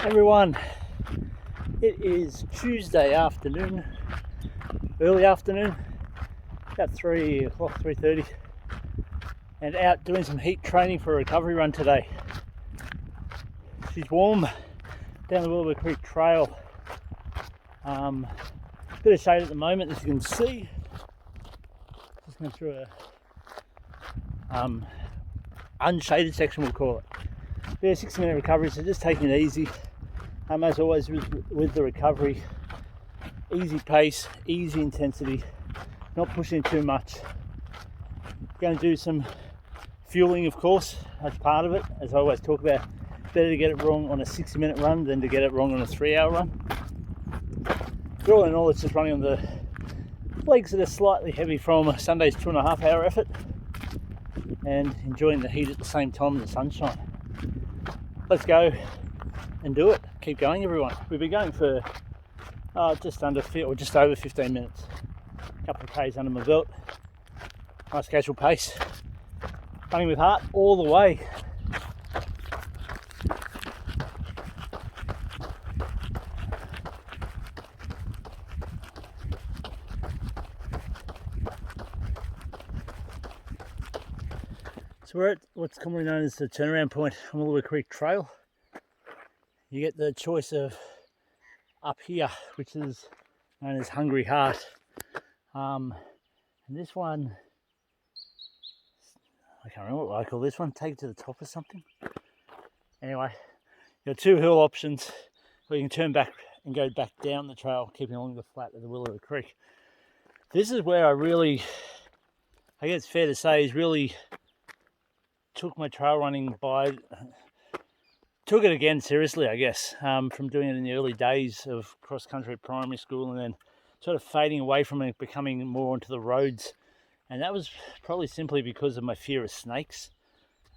Everyone, it is Tuesday afternoon, early afternoon, about 3 o'clock, 3:30, and out doing some heat training for a recovery run today. She's warm down the LiQWYD Creek Trail. Bit of shade at the moment, as you can see. Just going through a unshaded section, we'll call it. Yeah, 6-minute recovery, so just taking it easy. As always with the recovery, easy pace, easy intensity, not pushing too much. Going to do some fueling, of course, that's part of it. As I always talk about, better to get it wrong on a 60-minute run than to get it wrong on a 3-hour run. But all in all, it's just running on the legs that are slightly heavy from Sunday's 2.5-hour effort and enjoying the heat at the same time in the sunshine. Let's go and do it. Keep going, everyone. We've been going for just over 15 minutes. A couple of Ks under my belt. Nice casual pace. Running with heart all the way. So we're at what's commonly known as the turnaround point on the LiQWYD Creek Trail. You get the choice of up here, which is known as Hungry Heart. And this one, I can't remember what I call this one, take it to the top or something. Anyway, you've got two hill options where you can turn back and go back down the trail, keeping along the flat of the LiQWYD Creek. This is where I guess it's fair to say, is really took my trail running took it again seriously, I guess, from doing it in the early days of cross-country at primary school and then sort of fading away from it, becoming more onto the roads. And that was probably simply because of my fear of snakes.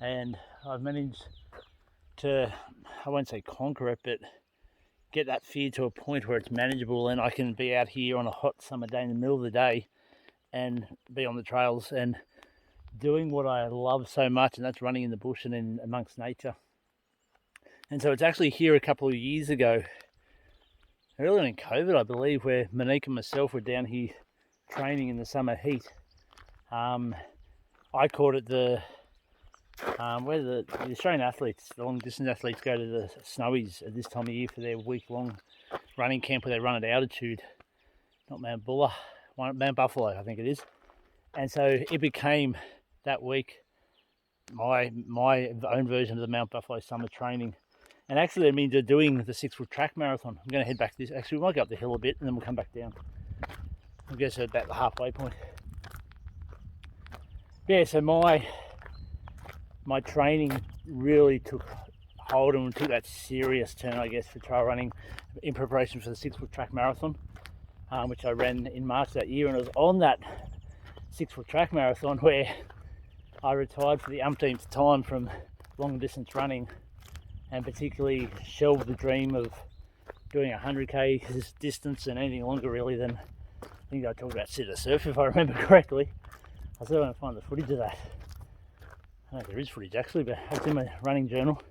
And I've managed to, I won't say conquer it, but get that fear to a point where it's manageable and I can be out here on a hot summer day in the middle of the day and be on the trails and doing what I love so much, and that's running in the bush and in amongst nature. And so it's actually here a couple of years ago, earlier in COVID, I believe, where Monique and myself were down here training in the summer heat. I caught it where the Australian athletes, the long distance athletes, go to the Snowies at this time of year for their week-long running camp where they run at altitude. Not Mount Buffalo, I think it is. And so it became that week my own version of the Mount Buffalo summer training. And actually that means they're doing the 6-foot track marathon. I'm going to head back this. Actually, we might go up the hill a bit and then we'll come back down. I guess at about the halfway point. Yeah, so my training really took hold and took that serious turn, I guess, for trail running in preparation for the 6-foot track marathon, which I ran in March that year. And it was on that 6-foot track marathon where I retired for the umpteenth time from long distance running, and particularly shelved the dream of doing 100k distance and anything longer really than, I think I talked about sit a surf if I remember correctly. I still want to find the footage of that. I don't know if there is footage actually, but it's in my running journal.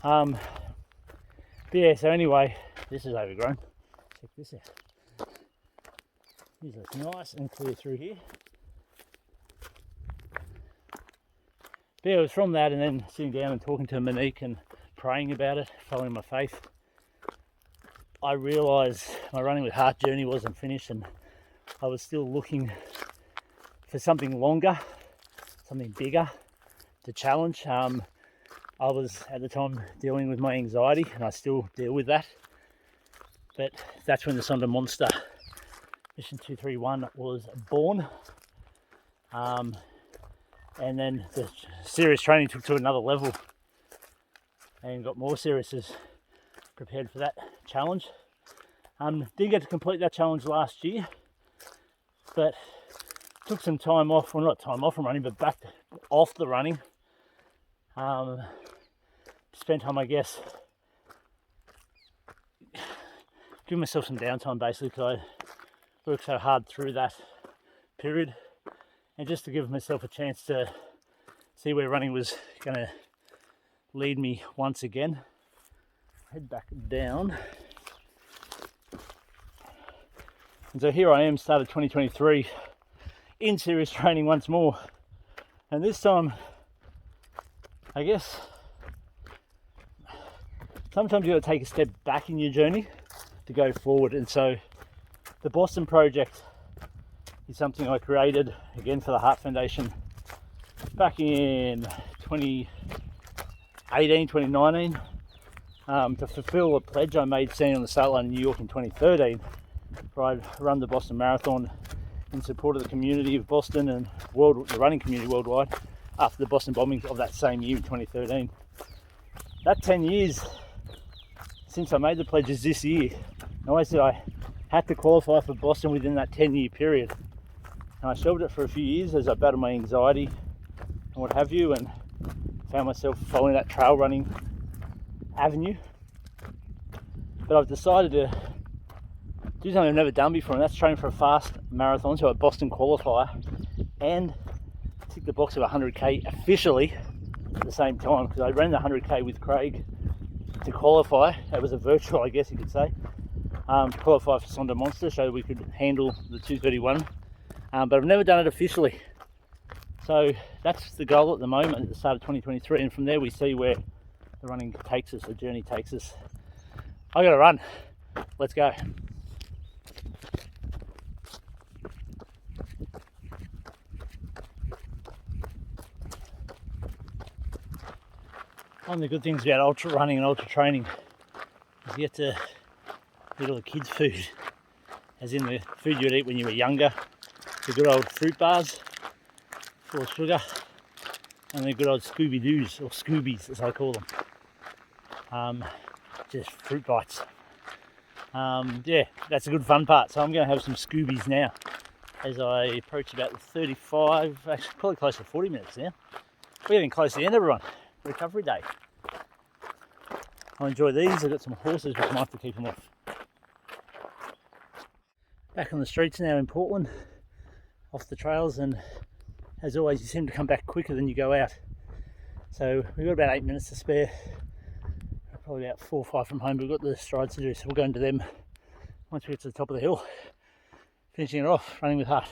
But yeah, so anyway, this is overgrown. Check this out. Usually it's nice and clear through here. But yeah, it was from that and then sitting down and talking to Monique and praying about it, following my faith, I realised my running with heart journey wasn't finished and I was still looking for something longer, something bigger to challenge. I was at the time dealing with my anxiety and I still deal with that. But that's when the Sonder Monster Mission 231 was born. And then the serious training took to another level and got more serious as prepared for that challenge. Didn't get to complete that challenge last year, but took some time off, well not time off from running, but back off the running. Spent time, I guess, giving myself some downtime basically because I worked so hard through that period. And just to give myself a chance to see where running was going to lead me once again. head back down. And so here I am, started 2023 in serious training once more. And this time, I guess, sometimes you got to take a step back in your journey to go forward. And so the Boston project is something I created, again, for the Heart Foundation back in 2018, 2019, to fulfill a pledge I made standing on the start line in New York in 2013, where I'd run the Boston Marathon in support of the community of Boston and the running community worldwide after the Boston bombings of that same year in 2013. That 10 years since I made the pledge is this year. I always said I had to qualify for Boston within that 10-year period. And I shelved it for a few years as I battled my anxiety and what have you, and found myself following that trail running avenue. But I've decided to do something I've never done before, and that's train for a fast marathon, so a Boston Qualifier, and tick the box of 100k officially at the same time, because I ran the 100k with Craig to qualify. It was a virtual, I guess you could say, to qualify for Sonder Monster, so we could handle the 231. But I've never done it officially. So that's the goal at the moment at the start of 2023, and from there we see where the running takes us, the journey takes us. I gotta run. Let's go. One of the good things about ultra running and ultra training is you get to eat all the kids' food, as in the food you'd eat when you were younger. The good old fruit bars, full of sugar, and the good old Scooby-Doos, or Scoobies as I call them. Just fruit bites. Yeah, that's a good fun part. So I'm going to have some Scoobies now as I approach about the 35, actually probably close to 40 minutes now. We're getting close to the end, everyone. Recovery day. I enjoy these. I've got some horses which might have to keep them off. Back on the streets now in Portland, off the trails, and as always you seem to come back quicker than you go out. So we've got about 8 minutes to spare. We're probably about 4 or 5 from home, but we've got the strides to do, so we'll go into them once we get to the top of the hill. Finishing it off, running with heart.